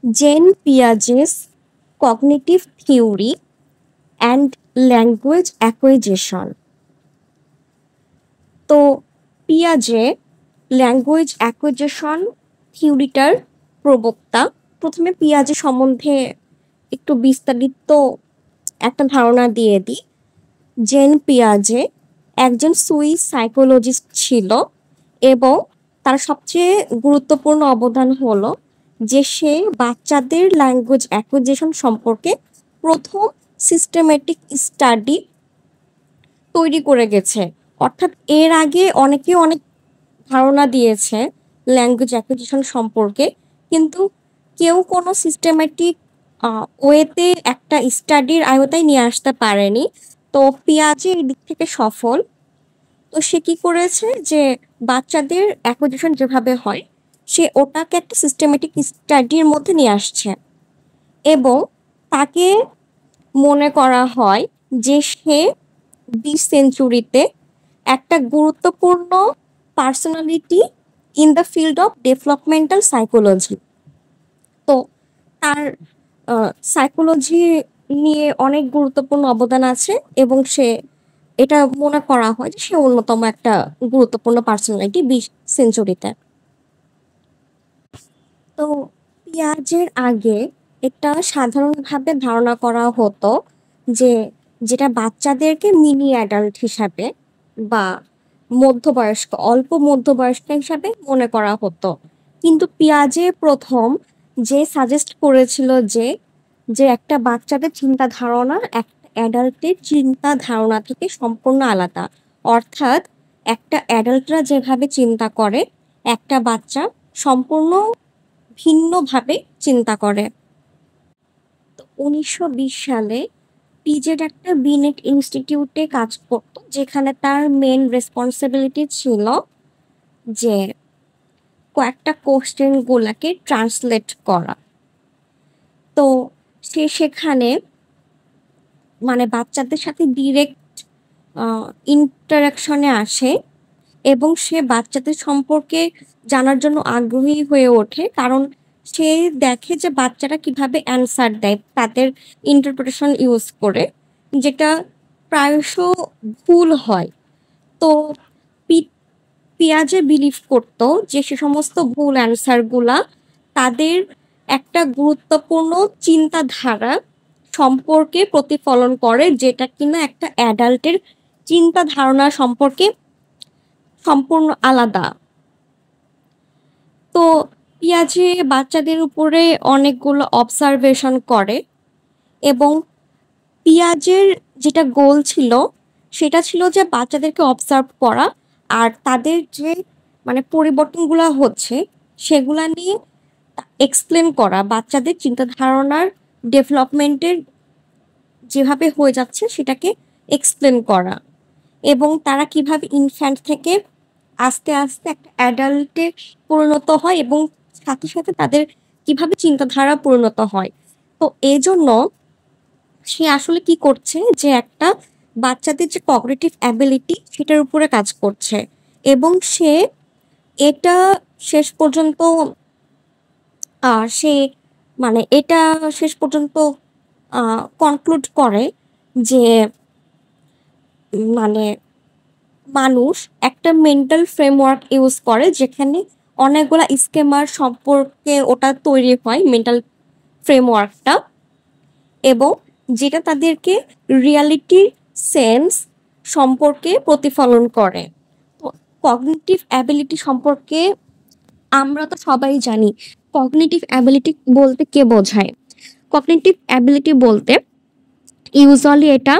Gen Piaget's cognitive theory and language acquisition. তো পিয়াজে language acquisition থিওরিটার প্রবক্তা। প্রথমে পিয়াজে সম্বন্ধে একটু বিস্তারিত একটা ধারণা দিয়ে দিই। জেন পিয়াজে একজন সুইস সাইকোলজিস্ট ছিল এবং তার সবচেয়ে গুরুত্বপূর্ণ অবদান হলো যে সে বাচ্চাদের ল্যাঙ্গুয়েজ অ্যাকুইজিশন সম্পর্কে প্রথম সিস্টেমেটিক স্টাডি তৈরি করে গেছে। অর্থাৎ এর আগে অনেকে অনেক ধারণা দিয়েছে ল্যাঙ্গুয়েজ অ্যাকুইজিশন সম্পর্কে, কিন্তু কেউ কোনো সিস্টেমেটিক ওয়েতে একটা স্টাডির আয়তায় নিয়ে আসতে পারেনি। তো পিয়াজে এই দিক থেকে সফল। তো সে কি করেছে যে বাচ্চাদের অ্যাকুইজিশন যেভাবে হয় সে ওটাকে একটা সিস্টেমেটিক স্টাডির মধ্যে নিয়ে আসছে এবং তাকে মনে করা হয় যে সে 20 সেঞ্চুরিতে একটা গুরুত্বপূর্ণ personality in the field of developmental psychology. তো তার সাইকোলজি নিয়ে অনেক গুরুত্বপূর্ণ অবদান আছে এবং সে এটা মনে করা হয় যে সে অন্যতম একটা গুরুত্বপূর্ণ পার্সোনালিটি 20 সেঞ্চুরিতে। তো পিয়াজের আগে একটা সাধারণভাবে ধারণা করা হতো যে যেটা বাচ্চাদেরকে মিনি অ্যাডাল্ট হিসাবে বা মধ্যবয়স্ক, অল্প মধ্যবয়স্ক হিসাবে মনে করা হতো। কিন্তু পিয়াজে প্রথম যে সাজেস্ট করেছিল যে যে একটা বাচ্চাদের চিন্তা ধারণা একটা অ্যাডাল্টের চিন্তা ধারণা থেকে সম্পূর্ণ আলাদা। অর্থাৎ একটা অ্যাডাল্টরা যেভাবে চিন্তা করে একটা বাচ্চা সম্পূর্ণ ভিন্নভাবে চিন্তা করে। তো 1920 সালে পিজেড একটা বিনেট ইনস্টিটিউটে কাজ করত, যেখানে তার মেন রেসপন্সিবিলিটি ছিল যে কয়েকটা কোশ্চেন গুলাকে ট্রান্সলেট করা। তো সে সেখানে মানে বাচ্চাদের সাথে ডিরেক্ট ইন্টারাকশনে আসে এবং সে বাচ্চাদের সম্পর্কে জানার জন্য আগ্রহী হয়ে ওঠে, কারণ সে দেখে যে বাচ্চারা কিভাবে অ্যান্সার দেয় তাদের ইন্টারপ্রিটেশন ইউজ করে, যেটা প্রায়শ ভুল হয়। তো পিয়াজে বিলিভ করতো যে সে সমস্ত ভুল অ্যান্সারগুলা তাদের একটা গুরুত্বপূর্ণ চিন্তাধারা সম্পর্কে প্রতিফলন করে, যেটা কিনা একটা অ্যাডাল্টের চিন্তা ধারণা সম্পর্কে সম্পূর্ণ আলাদা। তো পিয়াজে বাচ্চাদের উপরে অনেকগুলো অবজারভেশন করে এবং পিয়াজের যেটা গোল ছিল সেটা ছিল যে বাচ্চাদেরকে অবজার্ভ করা আর তাদের যে মানে পরিবর্তনগুলো হচ্ছে সেগুলা নিয়ে এক্সপ্লেন করা, বাচ্চাদের চিন্তা ধারণার ডেভেলপমেন্টের যেভাবে হয়ে যাচ্ছে সেটাকে এক্সপ্লেন করা এবং তারা কিভাবে ইনফ্যান্ট থেকে আস্তে আস্তে একটা অ্যাডাল্টে পরিণত হয় এবং সাথে সাথে তাদের কিভাবে চিন্তাধারা পরিণত হয়। তো এই জন্য সে আসলে কি করছে যে একটা বাচ্চাদের যে কগনিটিভ অ্যাবিলিটি সেটার উপরে কাজ করছে এবং সে এটা শেষ পর্যন্ত সে মানে এটা শেষ পর্যন্ত কনক্লুড করে যে মানে মানুষ একটা মেন্টাল ফ্রেমওয়ার্ক ইউজ করে যেখানে অনেকগুলা স্কেমার সম্পর্কে ওটা তৈরি হয় মেন্টাল ফ্রেমওয়ার্কটা, এবং যেটা তাদেরকে রিয়ালিটি সেন্স সম্পর্কে প্রতিফলন করে। তো কগনিটিভ অ্যাবিলিটি সম্পর্কে আমরা তো সবাই জানি কগনিটিভ অ্যাবিলিটি বলতে কে বোঝায়। কগনিটিভ অ্যাবিলিটি বলতে ইউজুয়ালি এটা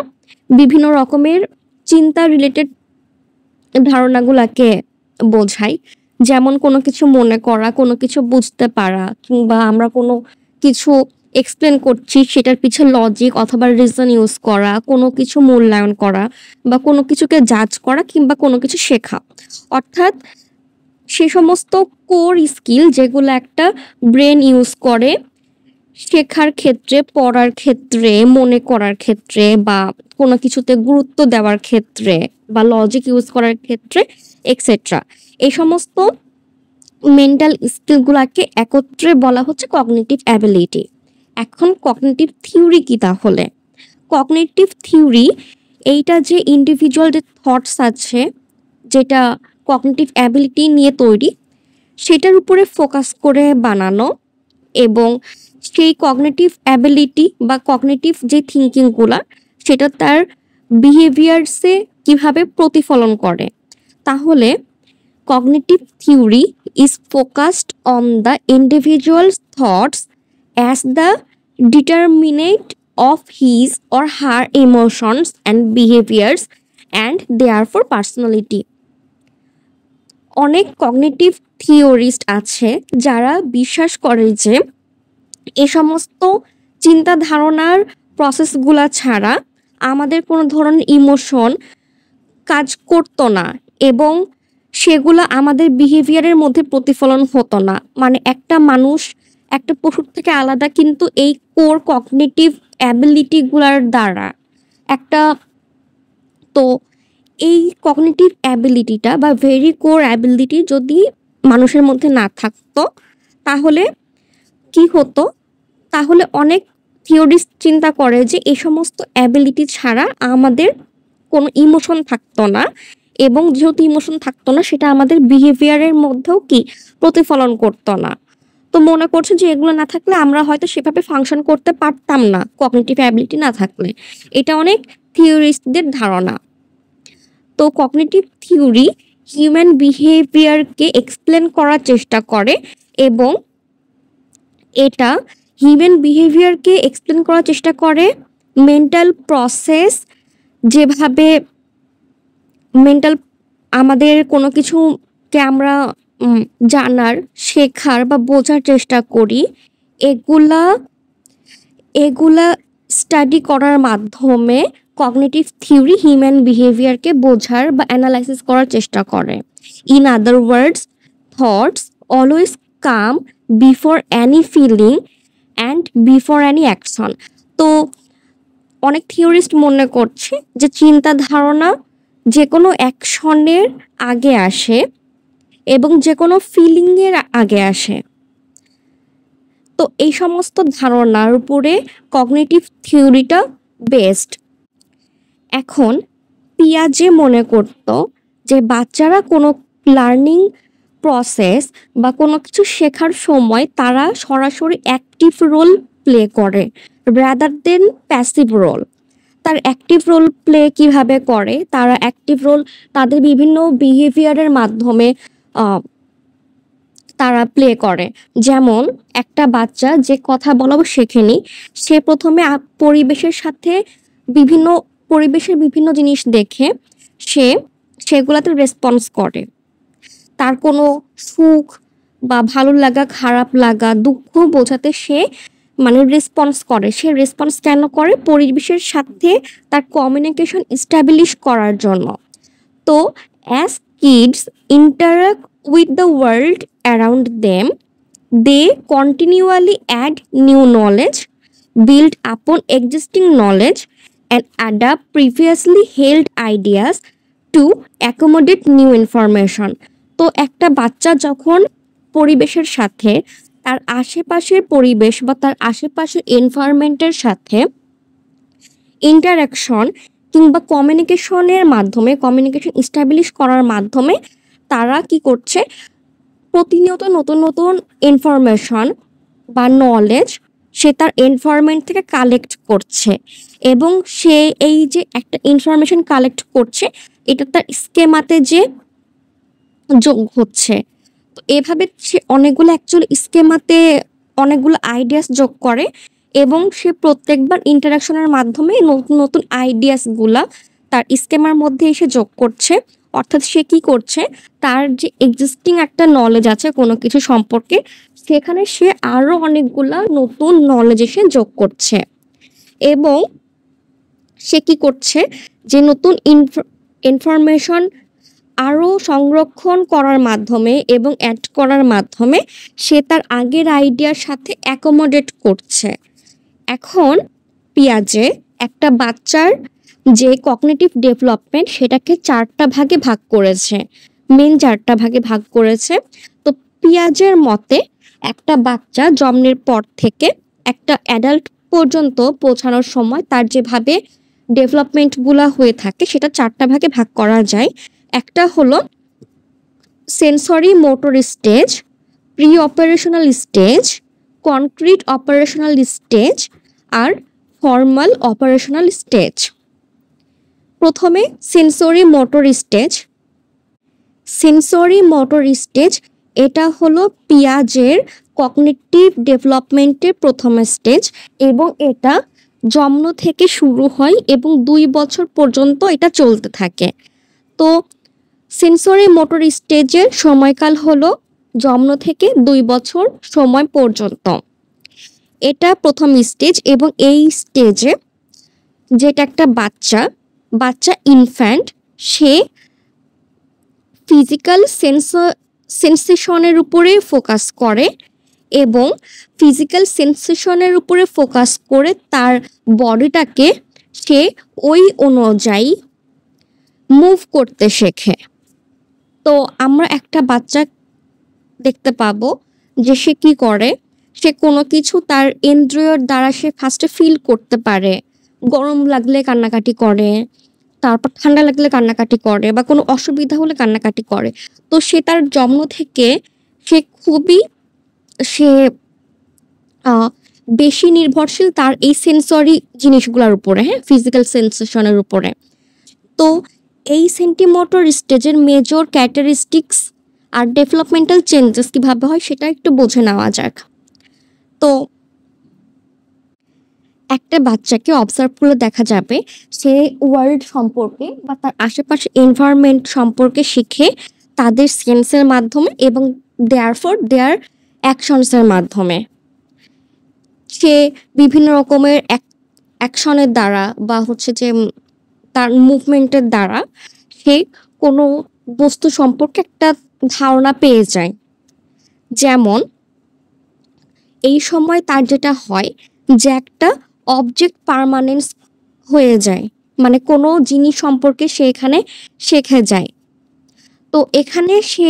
বিভিন্ন রকমের চিন্তা রিলেটেড ধারণাগুলাকে বোঝায়, যেমন কোনো কিছু মনে করা, কোনো কিছু বুঝতে পারা, কিংবা আমরা কোনো কিছু এক্সপ্লেন করছি সেটার পিছনে লজিক অথবা রিজন ইউজ করা, কোনো কিছু মূল্যায়ন করা বা কোনো কিছুকে জাজ করা কিংবা কোনো কিছু শেখা। অর্থাৎ সে সমস্ত কোর স্কিল যেগুলো একটা ব্রেন ইউজ করে শেখার ক্ষেত্রে, পড়ার ক্ষেত্রে, মনে করার ক্ষেত্রে বা কোনো কিছুতে গুরুত্ব দেওয়ার ক্ষেত্রে বা লজিক ইউজ করার ক্ষেত্রে এক্সেট্রা। এই সমস্ত মেন্টাল স্কিলগুলোকে একত্রে বলা হচ্ছে কগনিটিভ অ্যাবিলিটি। এখন কগনিটিভ থিওরি কি তাহলে? কগনিটিভ থিওরি এইটা যে ইন্ডিভিজুয়াল যে থটস আছে, যেটা কগনিটিভ অ্যাবিলিটি নিয়ে তৈরি, সেটার উপরে ফোকাস করে বানানো, এবং সেই কগনিটিভ অ্যাবিলিটি বা কগনিটিভ যে থিঙ্কিংগুলা সেটা তার বিহেভিয়ার্সে কিভাবে প্রতিফলন করে। তাহলে cognitive theory is focused on the individual's thoughts as the determinant of his or her emotions and behaviors and therefore personality. অনেক কগনিটিভ থিওরিস্ট আছে যারা বিশ্বাস করে যে এ সমস্ত চিন্তা ধারণার প্রসেসগুলা ছাড়া আমাদের কোনো ধরনের ইমোশন কাজ করতো না, এবং সেগুলো আমাদের বিহেভিয়ারের মধ্যে প্রতিফলন হতো না। মানে একটা মানুষ একটা পশুর থেকে আলাদা কিন্তু এই কোর কগনিটিভ অ্যাবিলিটিগুলার দ্বারা একটা। তো এই কগনিটিভ অ্যাবিলিটিটা বা ভেরি কোর অ্যাবিলিটি যদি মানুষের মধ্যে না থাকতো তাহলে কি হতো? তাহলে অনেক থিওরিস্ট চিন্তা করে যে এই সমস্ত অ্যাবিলিটি ছাড়া আমাদের কোনো ইমোশন থাকতো না, এবং যেহেতু ইমোশন থাকতো না সেটা আমাদের বিহেভিয়ারের মধ্যেও কি প্রতিফলন করতো না। তো মনে করছে যে এগুলো না থাকলে আমরা হয়তো সেভাবে ফাংশন করতে পারতাম না, কগনিটিভ অ্যাবিলিটি না থাকলে। এটা অনেক থিওরিস্টদের ধারণা। তো কগনিটিভ থিওরি হিউম্যান বিহেভিয়ারকে এক্সপ্লেন করার চেষ্টা করে, এবং এটা হিউম্যান বিহেভিয়ারকে এক্সপ্লেন করার চেষ্টা করে মেন্টাল প্রসেস, যেভাবে মেন্টাল আমাদের কোনো কিছুকে আমরা জানার, শেখার বা বোঝার চেষ্টা করি, এগুলা এগুলা স্টাডি করার মাধ্যমে কগনিটিভ থিওরি হিউম্যান বিহেভিয়ারকে বোঝার বা অ্যানালাইসিস করার চেষ্টা করে। In other words, thoughts always come before any feeling and before any action. তো অনেক থিওরিস্ট মনে করছে যে চিন্তা ধারণা যে কোনো অ্যাকশনের আগে আসে এবং যে কোনো ফিলিংয়ের আগে আসে। তো এই সমস্ত ধারণার উপরে কগনিটিভ থিওরিটা বেসড। এখন পিয়াজে মনে করত যে বাচ্চারা কোনো লার্নিং প্রসেস বা কোনো কিছু শেখার সময় তারা সরাসরি অ্যাক্টিভ রোল প্লে করে রাদার দেন প্যাসিভ রোল। তার অ্যাক্টিভ রোল প্লে কিভাবে করে? তারা অ্যাক্টিভ রোল তাদের বিভিন্ন বিহেভিয়ারের মাধ্যমে তারা প্লে করে। যেমন একটা বাচ্চা যে কথা বলাও শেখেনি, সে প্রথমে পরিবেশের সাথে পরিবেশের বিভিন্ন জিনিস দেখে সেগুলাতে রেসপন্স করে। তার কোনো সুখ বা ভালো লাগা, খারাপ লাগা, দুঃখ বোঝাতে সে রেসপন্স করে। সে রেসপন্স কেন করে? পরিবেশের সাথে তার কমিউনিকেশন এস্টাবলিশ করার জন্য। তো as kids interact with the world around them, they continually add new knowledge, build upon existing knowledge, and adapt previously held ideas to accommodate new information. তো একটা বাচ্চা যখন পরিবেশের সাথে, তার আশেপাশের পরিবেশ বা তার আশেপাশের এনভায়রনমেন্টের সাথে ইন্টারাকশন কিংবা কমিউনিকেশনের মাধ্যমে, কমিউনিকেশন এস্টাবলিশ করার মাধ্যমে তারা কি করছে? প্রতিনিয়ত নতুন নতুন ইনফরমেশন বা নলেজ সে তার এনভায়রনমেন্ট থেকে কালেক্ট করছে, এবং সে এই যে একটা ইনফরমেশন কালেক্ট করছে এটা তার স্কেমাতে যে যোগ হচ্ছে। তো এভাবে সে অনেকগুলো স্কেমাতে অনেকগুলো আইডিয়াস যোগ করে, এবং সে প্রত্যেকবার ইন্টারাকশনের মাধ্যমে নতুন নতুন আইডিয়াসগুলা তার স্কেমার মধ্যে এসে যোগ করছে। অর্থাৎ সে কি করছে? তার যে এক্সিস্টিং একটা নলেজ আছে কোনো কিছু সম্পর্কে, সেখানে সে আরো অনেকগুলা নতুন নলেজ এসে যোগ করছে, এবং সে কি করছে? যে নতুন ইনফরমেশন আরো সংরক্ষণ করার মাধ্যমে এবং অ্যাড করার মাধ্যমে সে তার আগের আইডিয়ার সাথে অ্যাকোমোডেট করছে। এখন পিয়াজে একটা বাচ্চার যে কগনিটিভ ডেভেলপমেন্ট সেটাকে 4টা ভাগে ভাগ করেছে, মেন 4টা ভাগে ভাগ করেছে। তো পিয়াজের মতে একটা বাচ্চা জন্মের পর থেকে একটা অ্যাডাল্ট পর্যন্ত পৌঁছানোর সময় তার যেভাবে ডেভেলপমেন্ট গুলা হয়ে থাকে সেটা 4টা ভাগে ভাগ করা যায়। একটা হলো sensory motor stage, pre operational stage, concrete operational stage আর ফর্মাল অপারেশনাল স্টেজ। প্রথমে sensory motor stage. Sensory motor stage এটা হলো পিয়াজের কগনিটিভ ডেভেলপমেন্টের প্রথম স্টেজ এবং এটা জন্ম থেকে শুরু হয় এবং 2 বছর পর্যন্ত এটা চলতে থাকে। তো সেন্সরি মোটর স্টেজের সময়কাল হলো জন্ম থেকে 2 বছর সময় পর্যন্ত। এটা প্রথম স্টেজ এবং এই স্টেজে যেটা একটা বাচ্চা ইনফ্যান্ট সে ফিজিক্যাল সেন্সেশনের উপরে ফোকাস করে এবং ফিজিক্যাল সেন্সেশনের উপরে ফোকাস করে তার বডিটাকে সে ওই অনুযায়ী মুভ করতে শেখে। তো আমরা একটা বাচ্চা দেখতে পাবো যে সে কি করে, সে কোনো কিছু তার ইন্দ্রিয়র দ্বারা সে ফার্স্টে ফিল করতে পারে। গরম লাগলে কান্নাকাটি করে, তারপর ঠান্ডা লাগলে কান্নাকাটি করে বা কোনো অসুবিধা হলে কান্নাকাটি করে। তো সে তার জন্ম থেকে সে খুবই সে বেশি নির্ভরশীল তার এই সেন্সরি জিনিসগুলোর উপরে, হ্যাঁ, ফিজিক্যাল সেন্সেশনের উপরে। তো এই সেন্টিমোটর স্টেজের মেজর ক্যারেক্টারিস্টিক্স আর ডেভেলপমেন্টাল চেঞ্জেস কিভাবে হয় সেটা একটু বুঝে নেওয়া যাক। তো একটা বাচ্চাকে অবজার্ভ করলে দেখা যাবে সে ওয়ার্ল্ড সম্পর্কে বা তার আশেপাশে এনভায়রনমেন্ট সম্পর্কে শিখে তাদের সেন্সের মাধ্যমে এবং দেয়ার অ্যাকশনসের মাধ্যমে। সে বিভিন্ন রকমের অ্যাকশনের দ্বারা বা হচ্ছে যে তার মুভমেন্টের দ্বারা সে কোনো বস্তু সম্পর্কে একটা ধারণা পেয়ে যায়। যেমন এই সময় তার যেটা হয় যে একটা অবজেক্ট পার্মানেন্স হয়ে যায়, মানে কোনো জিনিস সম্পর্কে সে এখানে শিখে যায়। তো এখানে সে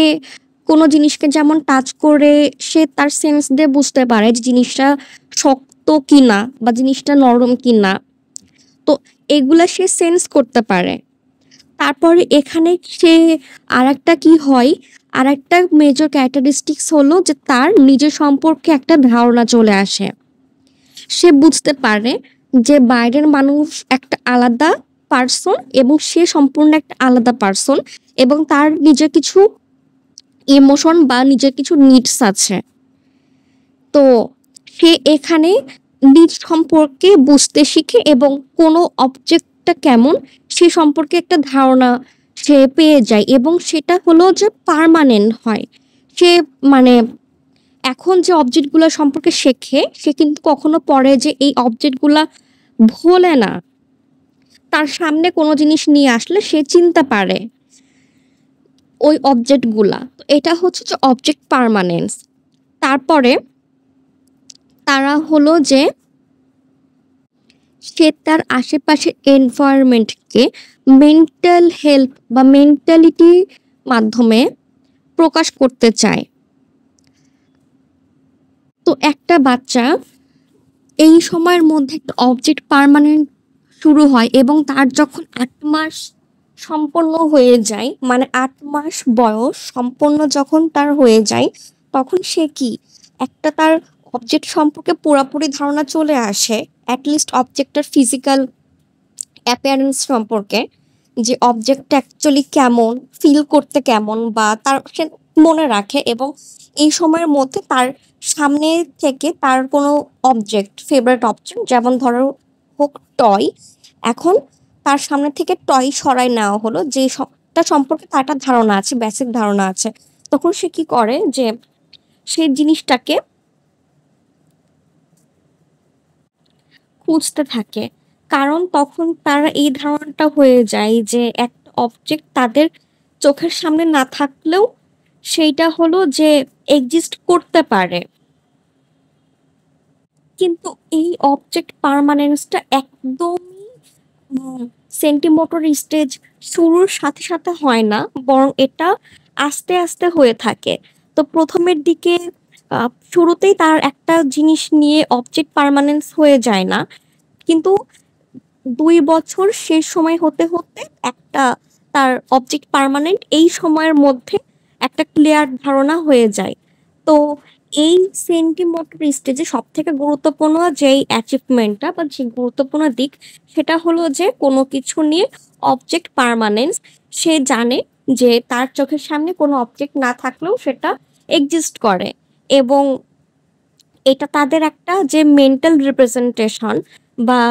কোনো জিনিসকে যেমন টাচ করে সে তার সেন্স দিয়ে বুঝতে পারে যে জিনিসটা শক্ত কিনা বা জিনিসটা নরম কিনা। তো এগুলা সে সেন্স করতে পারে। তারপরে এখানে সে আরেকটা কি হয়, আরেকটা মেজর ক্যারেক্টারিস্টিক্স হলো যে তার নিজের সম্পর্কে একটা ধারণা চলে আসে। সে বুঝতে পারে যে বাইরের মানুষ একটা আলাদা পার্সন এবং সে সম্পূর্ণ একটা আলাদা পার্সন এবং তার নিজের কিছু ইমোশন বা নিজের কিছু নিডস আছে। তো সে এখানে নিজ সম্পর্কে বুঝতে শিখে এবং কোনো অবজেক্টটা কেমন সে সম্পর্কে একটা ধারণা সে পেয়ে যায় এবং সেটা হলো যে পার্মানেন্ট হয়। সে মানে এখন যে অবজেক্টগুলো সম্পর্কে শেখে সে কিন্তু কখনো পরে যে এই অবজেক্টগুলা ভোলে না। তার সামনে কোনো জিনিস নিয়ে আসলে সে চিনতে পারে ওই অবজেক্টগুলা। তো এটা হচ্ছে যে অবজেক্ট পার্মানেন্স। তারপরে তারা হলো যে সে তার আশেপাশের এনভায়রনমেন্টকে মেন্টাল হেলথ বা মেন্টালিটির মাধ্যমে প্রকাশ করতে চায়। তো একটা বাচ্চা এই সময়ের মধ্যে একটা অবজেক্ট পার্মানেন্ট শুরু হয় এবং তার যখন 8 মাস সম্পন্ন হয়ে যায়, মানে 8 মাস বয়স সম্পন্ন যখন তার হয়ে যায়, তখন সে কি একটা তার অবজেক্ট সম্পর্কে পুরোপুরি ধারণা চলে আসে, অ্যাটলিস্ট অবজেক্টটার ফিজিক্যাল অ্যাপিয়ারেন্স সম্পর্কে, যে অবজেক্টটা অ্যাকচুয়ালি কেমন, ফিল করতে কেমন বা তার সে মনে রাখে। এবং এই সময়ের মধ্যে তার সামনে থেকে তার কোনো অবজেক্ট, ফেভারিট অবজেক্ট যেমন ধরো হোক টয়, এখন তার সামনে থেকে টয় সরাই নেওয়া হলো, যে সবটা সম্পর্কে তার একটা ধারণা আছে, বেসিক ধারণা আছে। তখন সে কি করে যে সেই জিনিসটাকে খুঁজতে থাকে, কারণ তখন তার এই ধারণাটা হয়ে যায় যে একটা অবজেক্ট তাদের চোখের সামনে না থাকলেও সেইটা হলো যে এক্সিস্ট করতে পারে। কিন্তু এই অবজেক্ট পার্মানেন্সটা একদমই সেন্টিমোটর স্টেজ শুরুর সাথে সাথে হয় না, বরং এটা আস্তে আস্তে হয়ে থাকে। তো প্রথমের দিকে শুরুতেই তার একটা জিনিস নিয়ে অবজেক্ট পার্মানেন্স হয়ে যায় না, কিন্তু 2 বছর শেষ সময় হতে হতে একটা তার অবজেক্ট পার্মানেন্ট এই সময়ের মধ্যে একটা ক্লিয়ার ধারণা হয়ে যায়। তো এই সেন্টিমোটর স্টেজে সব থেকে গুরুত্বপূর্ণ যেই অ্যাচিভমেন্টটা বা যে গুরুত্বপূর্ণ দিক, সেটা হলো যে কোনো কিছু নিয়ে অবজেক্ট পার্মানেন্স। সে জানে যে তার চোখের সামনে কোনো অবজেক্ট না থাকলেও সেটা এক্সিস্ট করে, এবং এটা তাদের একটা যে মেন্টাল রিপ্রেজেন্টেশন বা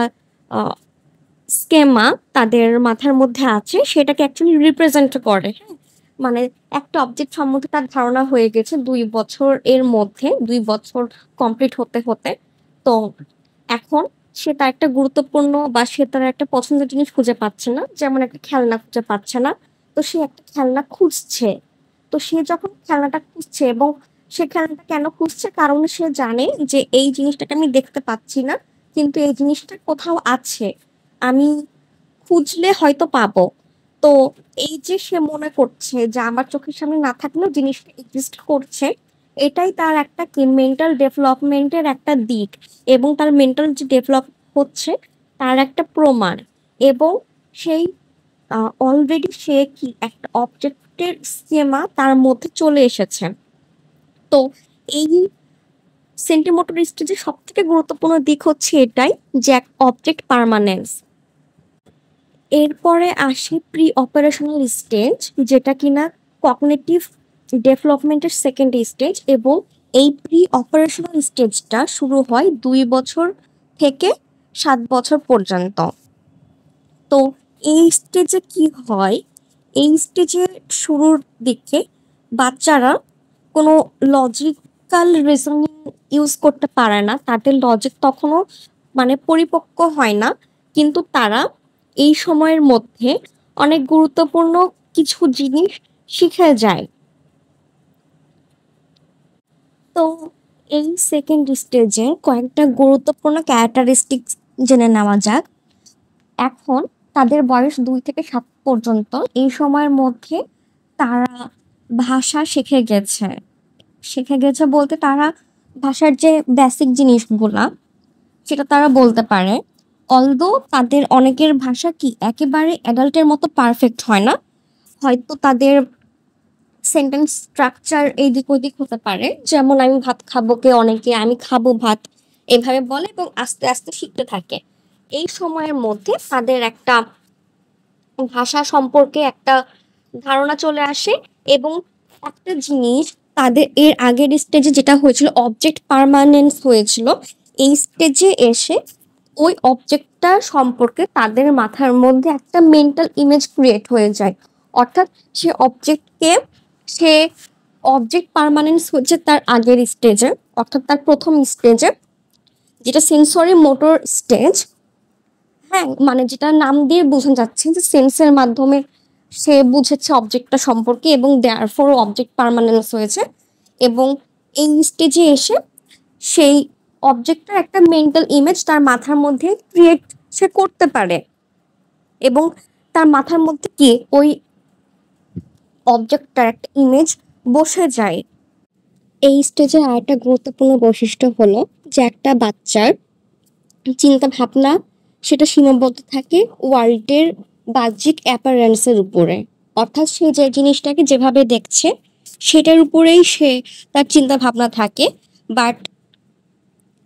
স্কেমা তাদের মাথার মধ্যে আছে, সেটাকে অ্যাকচুয়ালি রিপ্রেজেন্ট করে। হ্যাঁ, মানে একটা অবজেক্ট সম্বন্ধে তার ধারণা হয়ে গেছে 2 বছর এর মধ্যে, 2 বছর কমপ্লিট হতে হতে। তো এখন সে তার একটা গুরুত্বপূর্ণ বা সে তার একটা পছন্দের জিনিস খুঁজে পাচ্ছে না, যেমন একটা খেলনা খুঁজে পাচ্ছে না। তো সে একটা খেলনা খুঁজছে। তো সে যখন খেলনাটা খুঁজছে, এবং সে খেলনাটা কেন খুঁজছে, কারণ সে জানে যে এই জিনিসটাকে আমি দেখতে পাচ্ছি না, কিন্তু এই জিনিসটা কোথাও আছে, আমি খুঁজলে হয়তো পাবো। তো এই যে সে মনে করছে যে আমার চোখের সামনে না থাকলেও জিনিসটা এক্সিস্ট করছে, এটাই তার একটা কি মেন্টাল ডেভেলপমেন্টের একটা দিক, এবং তার মেন্টাল যে ডেভেলপ হচ্ছে তার একটা প্রমাণ। এবং সেই অলরেডি সে কি একটা অবজেক্টের স্কেমা তার মধ্যে চলে এসেছে। তো এই সেন্টিমোটর স্টেজে সব থেকে গুরুত্বপূর্ণ দিক হচ্ছে এটাই, যে এক অবজেক্ট পার্মানেন্স। এরপরে আসে প্রি অপারেশনাল স্টেজ, যেটা কিনা কগনিটিভ ডেভেলপমেন্টের সেকেন্ড স্টেজ, এবং এই প্রি অপারেশনাল স্টেজটা শুরু হয় 2 বছর থেকে 7 বছর পর্যন্ত। তো এই স্টেজে কি হয়, এই স্টেজের শুরুর দিকে বাচ্চারা কোনো লজিক্যাল রিজনিং ইউজ করতে পারে না, তাদের লজিক তখনও মানে পরিপক্ক হয় না, কিন্তু তারা এই সময়ের মধ্যে অনেক গুরুত্বপূর্ণ কিছু জিনিস শিখে যায়। তো এই সেকেন্ড স্টেজে কয়েকটা গুরুত্বপূর্ণ ক্যারেক্টারিস্টিক্স জেনে নেওয়া যাক। এখন তাদের বয়স 2 থেকে 7 পর্যন্ত, এই সময়ের মধ্যে তারা ভাষা শিখে গেছে বলতে তারা ভাষার যে বেসিক জিনিসগুলা সেটা তারা বলতে পারে। অলদো তাদের অনেকের ভাষা কি একেবারে অ্যাডাল্টের মতো পারফেক্ট হয় না, হয়তো তাদের সেন্টেন্স স্ট্রাকচার এইদিক ওইদিক হতে পারে, যেমন আমি ভাত খাবো কে অনেকে আমি খাবো ভাত এভাবে বলে, এবং আস্তে আস্তে শিখতে থাকে। এই সময়ের মধ্যে তাদের একটা ভাষা সম্পর্কে একটা ধারণা চলে আসে, এবং একটা জিনিস তাদের এর আগের স্টেজে যেটা হয়েছিল অবজেক্ট পার্মানেন্স হয়েছিল, এই স্টেজে এসে ওই অবজেক্টটা সম্পর্কে তাদের মাথার মধ্যে একটা মেন্টাল ইমেজ ক্রিয়েট হয়ে যায়। অর্থাৎ সে অবজেক্টকে সে অবজেক্ট পার্মানেন্স হচ্ছে তার আগের স্টেজে, অর্থাৎ তার প্রথম স্টেজে, যেটা সেন্সরি মোটর স্টেজ। হ্যাঁ, মানে যেটা নাম দিয়ে বোঝানো যাচ্ছে যে সেন্সের মাধ্যমে সে বুঝেছে অবজেক্টটা সম্পর্কে, এবং দেয়ারফর অবজেক্ট পার্মানেন্স হয়েছে। এবং এই স্টেজে এসে সেই অবজেক্টটার একটা মেন্টাল ইমেজ তার মাথার মধ্যে ক্রিয়েট সে করতে পারে, এবং তার মাথার মধ্যে কি ওই অবজেক্টটার একটা ইমেজ বসে যায়। এই স্টেজে আরেকটা গুরুত্বপূর্ণ বৈশিষ্ট্য হলো যে একটা বাচ্চার চিন্তা ভাবনা সেটা সীমাবদ্ধ থাকে ওয়ার্ল্ডের বাহ্যিক অ্যাপারেন্সের উপরে। অর্থাৎ সে যে জিনিসটাকে যেভাবে দেখছে সেটার উপরেই সে তার চিন্তা ভাবনা থাকে, বাট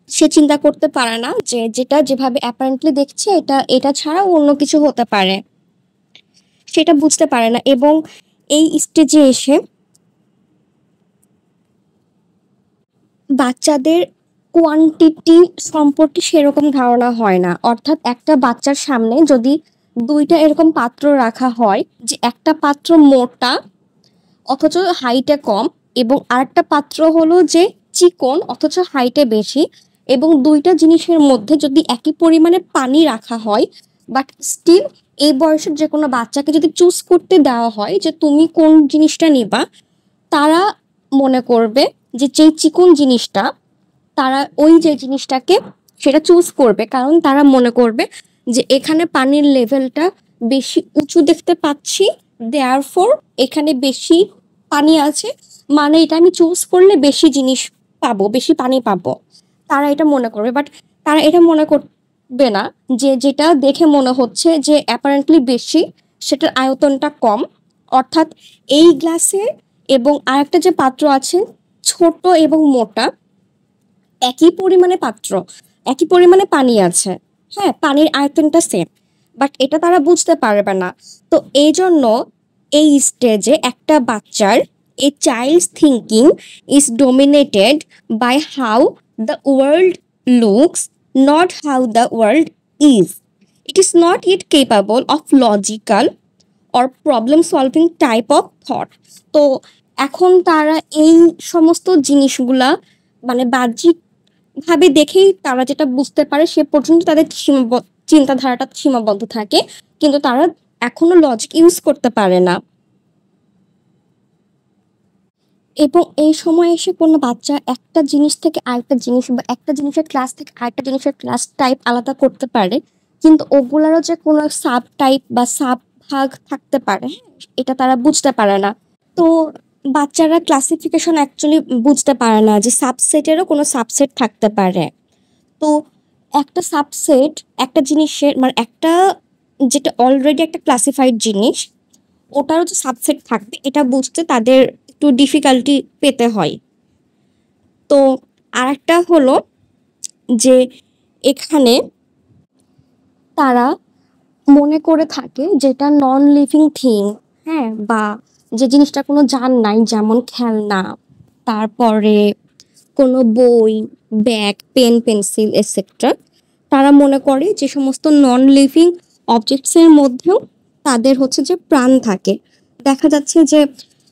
সে চিন্তা করতে পারে না যে যেটা যেভাবে অ্যাপারেন্টলি দেখছে এটা এটা ছাড়া অন্য কিছু হতে পারে, সেটা বুঝতে পারে না। এবং এই স্টেজে এসে বাচ্চাদের কোয়ান্টিটি সম্পর্কে সেরকম ধারণা হয় না। অর্থাৎ একটা বাচ্চার সামনে যদি 2টা এরকম পাত্র রাখা হয়, যে একটা পাত্র মোটা অথচ হাইটে কম, এবং আরেকটা পাত্র হলো যে চিকন অথচ হাইটে বেশি, এবং 2টা জিনিসের মধ্যে যদি একই পরিমাণে পানি রাখা হয়, বাট স্টিল এই বয়সের যে কোনো বাচ্চাকে যদি চুজ করতে দেওয়া হয় যে তুমি কোন জিনিসটা নিবা, তারা মনে করবে যে যেই চিকন জিনিসটা, তারা ওই যে জিনিসটাকে সেটা চুজ করবে, কারণ তারা মনে করবে যে এখানে পানির লেভেলটা বেশি উঁচু দেখতে পাচ্ছি, দেয়ারফর এখানে বেশি পানি আছে, মানে এটা আমি চুজ করলে বেশি জিনিস পাবো, বেশি পানি পাবো। তারা এটা মনে করবে, বাট তারা এটা মনে করবে না যে যেটা দেখে মনে হচ্ছে যে অ্যাপারেন্টলি বেশি, সেটার আয়তনটা কম। অর্থাৎ এই গ্লাসে এবং আরেকটা যে পাত্র আছে ছোট এবং মোটা, একই পরিমাণে পাত্র, একই পরিমাণে পানি আছে, হ্যাঁ পানির আয়তনটা সেম, বাট এটা তারা বুঝতে পারবে না। তো এই জন্য এই স্টেজে একটা বাচ্চার a child's thinking is dominated by how the world looks, not how the world is. It is not it capable of logical or problem solving type of thought. তো এখন তারা এই সমস্ত জিনিসগুলা মানে বাহ্যিক ভাবে দেখেই তারা যেটা বুঝতে পারে সে পর্যন্ত তাদের চিন্তাধারাটা সীমাবদ্ধ থাকে, কিন্তু তারা এখনো লজিক ইউজ করতে পারে না। এবং এই সময় এসে কোনো বাচ্চা একটা জিনিস থেকে আরেকটা জিনিস বা একটা জিনিসের ক্লাস থেকে আরেকটা জিনিসের ক্লাস টাইপ আলাদা করতে পারে, কিন্তু ওগুলারও যে কোনো সাব টাইপ বা সাব ভাগ থাকতে পারে, এটা তারা বুঝতে পারে না। তো বাচ্চারা ক্লাসিফিকেশন অ্যাকচুয়ালি বুঝতে পারে না যে সাবসেটেরও কোনো সাবসেট থাকতে পারে। তো একটা সাবসেট একটা জিনিসের মানে একটা যেটা অলরেডি একটা ক্লাসিফাইড জিনিস, ওটারও যে সাবসেট থাকবে এটা বুঝতে তাদের একটু ডিফিকাল্টি পেতে হয়। তো আরেকটা হলো যে এখানে তারা মনে করে থাকে যেটা নন লিভিং থিং, হ্যাঁ, বা যে জিনিসটা কোনো জান নাই, যেমন খেলনা, তারপরে কোনো বই, ব্যাগ, পেন, পেন্সিল এটসেট্রা, তারা মনে করে যে সমস্ত নন লিভিং অবজেক্টসের মধ্যেও তাদের হচ্ছে যে প্রাণ থাকে। দেখা যাচ্ছে যে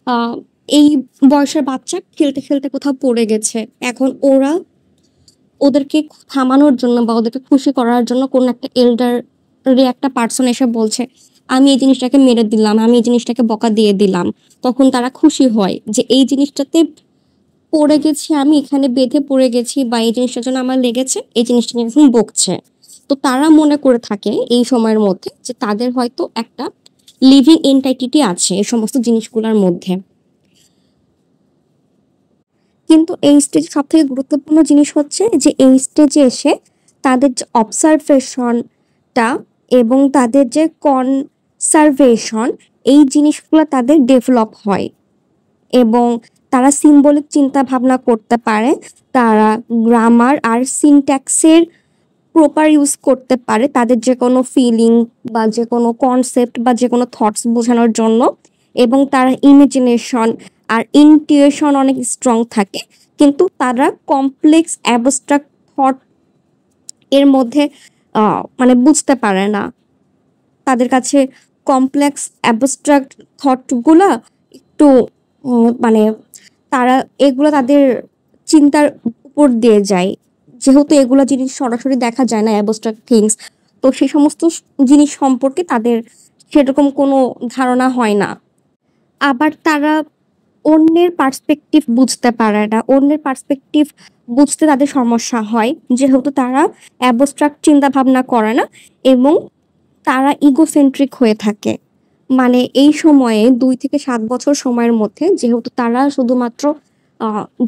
আহ, এই বয়সের বাচ্চা খেলতে খেলতে কোথাও পড়ে গেছে, এখন ওদেরকে থামানোর জন্য বা ওদেরকে খুশি করার জন্য কোন একটা এল্ডার একটা পার্সন এসে বলছে আমি এই জিনিসটাকে মেরে দিলাম, আমি এই জিনিসটাকে বকা দিয়ে দিলাম, তখন তারা খুশি হয় যে এই জিনিসটাতে পড়ে গেছি, আমি এখানে বেঁধে পড়ে গেছি বা এই জিনিসটার জন্য আমার লেগেছে, এই জিনিসটা নিয়ে এখন বকছে। তো তারা মনে করে থাকে এই সময়ের মধ্যে যে তাদের হয়তো একটা লিভিং এন্টাইটিটি আছে এই সমস্ত জিনিসগুলোর মধ্যে। কিন্তু এই স্টেজে সব থেকে গুরুত্বপূর্ণ জিনিস হচ্ছে যে এই স্টেজে এসে তাদের যে অবজারভেশনটা এবং তাদের যে কনসারভেশন, এই জিনিসগুলো তাদের ডেভেলপ হয় এবং তারা সিম্বলিক চিন্তা ভাবনা করতে পারে, তারা গ্রামার আর সিনট্যাক্সের প্রপার ইউজ করতে পারে তাদের যে কোনো ফিলিং বা যে কোনো কনসেপ্ট বা যে কোনো থটস বোঝানোর জন্য, এবং তার ইমাজিনেশন আর ইনটিউশন অনেক স্ট্রং থাকে। কিন্তু তারা কমপ্লেক্স অ্যাবস্ট্রাক্ট থট এর মধ্যে মানে বুঝতে পারে না। তাদের কাছে কমপ্লেক্স অ্যাবস্ট্রাক্ট থটগুলা একটু মানে তারা এগুলো তাদের চিন্তার উপর দিয়ে যায়, যেহেতু এগুলো জিনিস সরাসরি দেখা যায় না অ্যাবস্ট্রাক্ট থিংস। তো সেই সমস্ত জিনিস সম্পর্কে তাদের সেরকম কোনো ধারণা হয় না। আবার তারা অন্যের পার্সপেক্টিভ বুঝতে পারে না, অন্যের পার্সপেক্টিভ বুঝতে তাদের সমস্যা হয়, যেহেতু তারা অ্যাবস্ট্রাক্ট চিন্তা ভাবনা করে না এবং তারা ইগোসেন্ট্রিক হয়ে থাকে। মানে এই সময়ে 2 থেকে 7 বছর সময়ের মধ্যে যেহেতু তারা শুধুমাত্র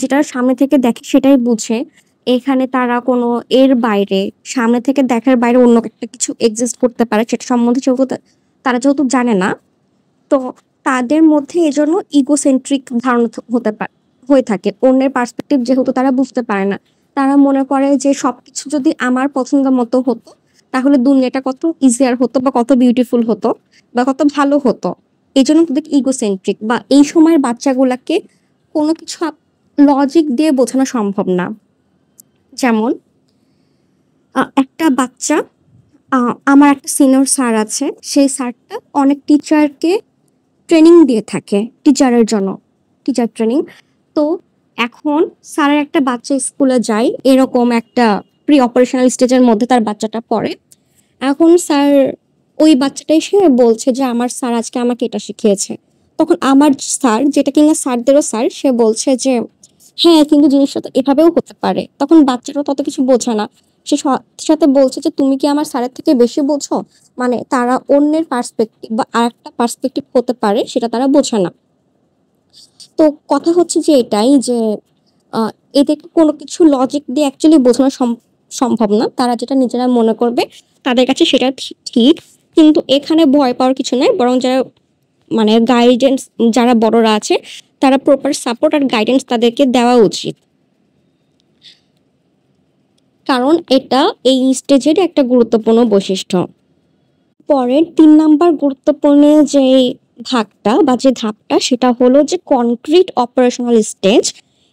যেটা সামনে থেকে দেখে সেটাই বুঝে, এখানে তারা কোনো এর বাইরে সামনে থেকে দেখার বাইরে অন্য একটা কিছু এক্সিস্ট করতে পারে সেটা সম্বন্ধে যেহেতু তারা যেহেতু জানে না, তো তাদের মধ্যে এজন্য ইগোসেন্ট্রিক ধারণা হতে পারে, হয়ে থাকে। অন্যের পার্সপেক্টিভ যেহেতু তারা বুঝতে পারে না, তারা মনে করে যে সবকিছু যদি আমার পছন্দ মতো হতো তাহলে দুনিয়াটা কত ইজিয়ার হতো বা কত বিউটিফুল হতো বা কত ভালো হতো। এই জন্য তাদের ইগোসেন্ট্রিক বা এই সময়ের বাচ্চাগুলাকে কোনো কিছু লজিক দিয়ে বোঝানো সম্ভব না। যেমন একটা বাচ্চা, আমার একটা সিনিয়র স্যার আছে, সেই স্যারটা অনেক টিচারকে ট্রেনিং দিয়ে থাকে টিচারের জন্য, টিচার ট্রেনিং। তো এখন স্যারের একটা বাচ্চা স্কুলে যায়, এরকম একটা প্রি অপারেশনাল স্টেজের মধ্যে তার বাচ্চাটা পড়ে। এখন স্যার ওই বাচ্চাটাই সে বলছে যে আমার স্যার আজকে আমাকে এটা শিখিয়েছে। তখন আমার স্যার, যেটা কিনা স্যারদেরও স্যার, সে বলছে যে হ্যাঁ কিন্তু জিনিসটা তো এভাবেও হতে পারে। তখন বাচ্চাটা তত কিছু বোঝে না, সে সাথে সাথে বলছে যে তুমি কি আমার স্যারের থেকে বেশি বোঝো। মানে তারা অন্যের পার্সপেক্টিভ বা আরেকটা পার্সপেক্টিভ হতে পারে সেটা তারা বোঝে না। তো কথা হচ্ছে যে এটাই যে এদেরকে কোনো কিছু লজিক দিয়ে অ্যাকচুয়ালি বোঝানো সম্ভব না। তারা যেটা নিজেরা মনে করবে তাদের কাছে সেটা ঠিক। কিন্তু এখানে ভয় পাওয়ার কিছু নাই। বরং যারা মানে গাইডেন্স, যারা বড়রা আছে তারা প্রপার সাপোর্ট আর গাইডেন্স তাদেরকে দেওয়া উচিত। কারণ এটা এই স্টেজের একটা গুরুত্বপূর্ণ বৈশিষ্ট্য। পরের ৩ নাম্বার গুরুত্বপূর্ণ যে ভাগটা বা যে ধাপটা সেটা হলো যে কনক্রিট অপারেশনাল স্টেজ।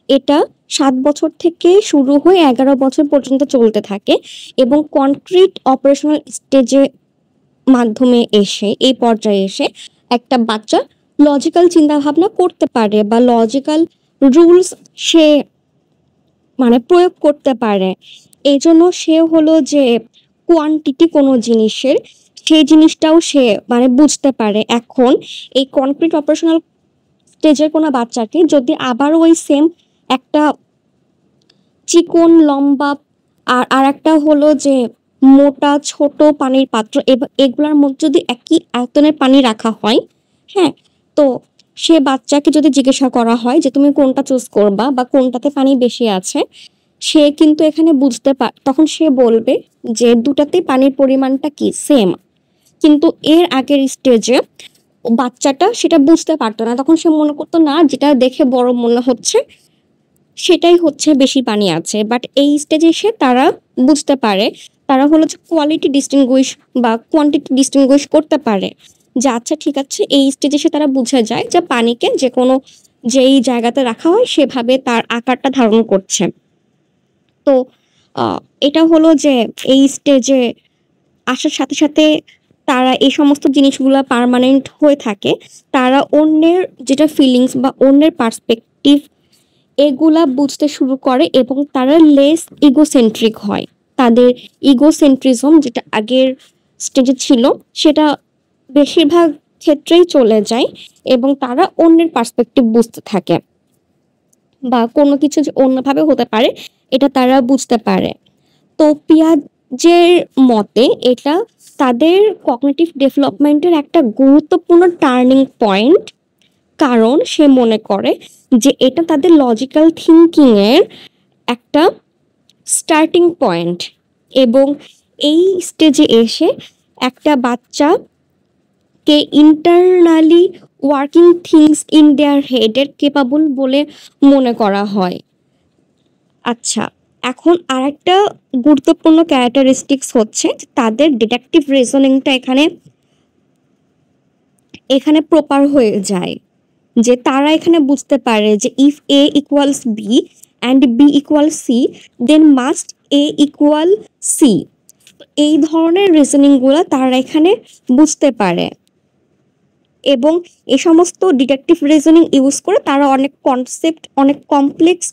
এটা ৭ বছর থেকে শুরু হয়ে ১১ বছর পর্যন্ত চলতে থাকে এবং কনক্রিট অপারেশনাল স্টেজে মাধ্যমে এসে এই পর্যায়ে এসে একটা বাচ্চা লজিক্যাল চিন্তাভাবনা করতে পারে বা লজিক্যাল রুলস সে মানে প্রয়োগ করতে পারে। এজন্য সে হলো যে কোয়ান্টিটি কোনো জিনিসের সেই জিনিসটাও সে মানে বুঝতে পারে। এখন এই কনক্রিট অপারেশনাল স্টেজের কোনো বাচ্চাকে যদি আবার ওই সেম একটা চিকন লম্বা আর একটা হলো যে মোটা ছোট পানির পাত্র এগুলার মধ্যে যদি একই আয়তনের পানি রাখা হয়, হ্যাঁ, তো সে বাচ্চাকে যদি জিজ্ঞাসা করা হয় যে তুমি কোনটা চুজ করবা বা কোনটাতে পানি বেশি আছে, সে কিন্তু এখানে তখন সে বলবে যে দুটাতে পানির পরিমাণটা কি সেম। কিন্তু এর আগের স্টেজে বাচ্চাটা সেটা বুঝতে পারতো না, তখন সে মনে করতো না যেটা দেখে বড় মনে হচ্ছে সেটাই হচ্ছে বেশি পানি আছে। বাট এই স্টেজে এসে তারা বুঝতে পারে, তারা হলো যে কোয়ালিটি ডিস্টিংগুইশ বা কোয়ান্টিটি ডিস্টিংগুইশ করতে পারে যে আচ্ছা ঠিক আছে, এই স্টেজে এসে তারা বুঝে যায় যে পানিকে যে কোনো যেই জায়গাতে রাখা হয় সেভাবে তার আকারটা ধারণ করছে। তো এটা হলো যে এই স্টেজে আসার সাথে সাথে তারা এই সমস্ত জিনিসগুলা পার্মানেন্ট হয়ে থাকে। তারা অন্যের যেটা ফিলিংস বা অন্যের পার্সপেক্টিভ এগুলা বুঝতে শুরু করে এবং তারা লেস ইগোসেন্ট্রিক হয়। তাদের ইগোসেন্ট্রিজম যেটা আগের স্টেজে ছিল সেটা বেশিরভাগ ক্ষেত্রেই চলে যায় এবং তারা অন্যের পার্সপেক্টিভ বুঝতে থাকে বা কোনো কিছু যে অন্যভাবে হতে পারে এটা তারা বুঝতে পারে। তো পিয়াজের মতে এটা তাদের কগনিটিভ ডেভেলপমেন্টের একটা গুরুত্বপূর্ণ টার্নিং পয়েন্ট। কারণ সে মনে করে যে এটা তাদের লজিক্যাল থিঙ্কিং এর একটা স্টার্টিং পয়েন্ট এবং এই স্টেজে এসে একটা বাচ্চাকে internally working things in their হেডের কেপাবল বলে মনে করা হয়। আচ্ছা, এখন আরেকটা গুরুত্বপূর্ণ ক্যারেক্টারিস্টিক্স হচ্ছে যে তাদের ডিডাকটিভ রিজনিংটা এখানে প্রপার হয়ে যায়। যে তারা এখানে বুঝতে পারে যে if A equals B and B equal C then must A equal C. এই ধরনের রিজনিংগুলো তারা এখানে বুঝতে পারে এবং এই সমস্ত ডিডাকটিভ রিজনিং ইউজ করে তারা অনেক কমপ্লেক্স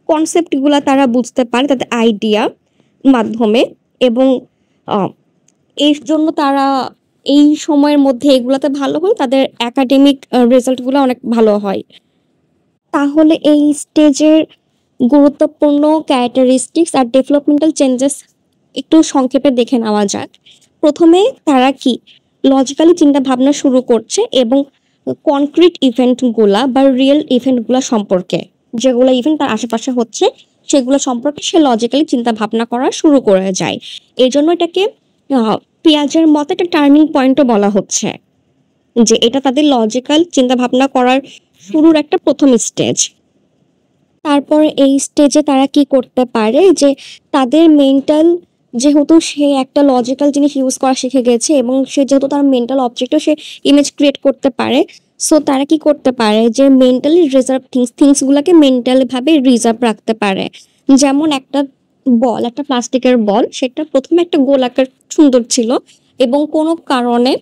কনসেপ্টগুলো তারা বুঝতে পারে তাদের আইডিয়া মাধ্যমে এবং এর জন্য তারা এই সময়ের মধ্যে এগুলোতে ভালো হয়, তাদের একাডেমিক রেজাল্টগুলো অনেক ভালো হয়। তাহলে এই স্টেজের গুরুত্বপূর্ণ ক্যারেক্টারিস্টিক্স আর ডেভেলপমেন্টাল চেঞ্জেস একটু সংক্ষেপে দেখে নেওয়া যাক। প্রথমে তারা কি লজিক্যালি চিন্তা ভাবনা শুরু করছে এবং কনক্রিট ইভেন্টগুলা বা রিয়েল ইভেন্টগুলা সম্পর্কে, যেগুলো ইভেন্ট তার আশেপাশে হচ্ছে সেগুলো সম্পর্কে সে লজিক্যালি চিন্তা ভাবনা করা শুরু করে যায়। এই জন্য এটাকে পিয়াজের মতে একটা টার্নিং পয়েন্টও বলা হচ্ছে যে এটা তাদের লজিক্যাল চিন্তা ভাবনা করার শুরুর একটা প্রথম স্টেজ। তারপর এই স্টেজে তারা কি করতে পারে যে তাদের মেন্টাল, যেহেতু সে একটা লজিক্যাল জিনিস ইউজ করা শিখে গেছে এবং সে যেহেতু তার মেন্টাল অবজেক্টও সে ইমেজ ক্রিয়েট করতে পারে, সো তারা কি করতে পারে যে মেন্টালি রিজার্ভ থিংসগুলোকে মেন্টালি ভাবে রিজার্ভ রাখতে পারে। যেমন একটা প্লাস্টিকের বল, সেটা প্রথমে একটা গোলাকার সুন্দর ছিল এবং কোনো কারণে